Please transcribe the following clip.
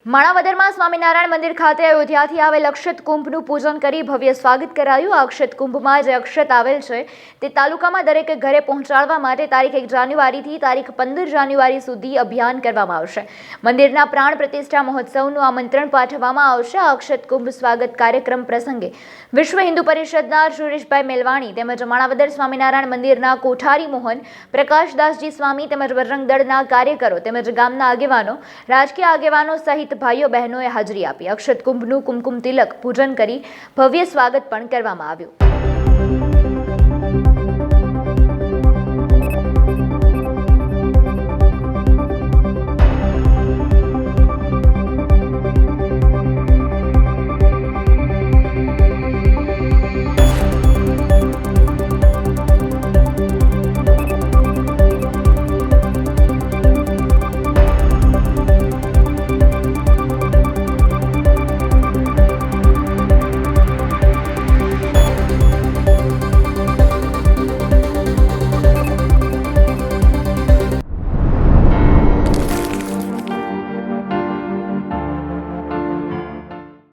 માણાવદરમાં સ્વામિનારાયણ મંદિર ખાતે અયોધ્યાથી આવેલ અક્ષત કુંભનું પૂજન કરી ભવ્ય સ્વાગત કરાયું। આ અક્ષત કુંભમાં જે અક્ષત આવેલ છે તે તાલુકામાં દરેક ઘરે પહોંચાડવા માટે તારીખ 1 જાન્યુઆરીથી તારીખ 15 જાન્યુઆરી સુધી અભિયાન કરવામાં આવશે। મંદિરના પ્રાણ પ્રતિષ્ઠા મહોત્સવનું આમંત્રણ પાઠવવામાં આવશે। આ અક્ષત કુંભ સ્વાગત કાર્યક્રમ પ્રસંગે વિશ્વ હિન્દુ પરિષદના સુરેશભાઈ મેલવાણી તેમજ માણાવદર સ્વામિનારાયણ મંદિરના કોઠારી મોહન પ્રકાશદાસજી સ્વામી તેમજ બજરંગ દળના કાર્યકરો તેમજ ગામના આગેવાનો રાજકીય આગેવાનો સહિત ભાઈઓ બહેનોએ હાજરી આપી। અક્ષત કુંભનું કુમકુમ તિલક પૂજન કરી ભવ્ય સ્વાગત પણ કરવામાં આવ્યું।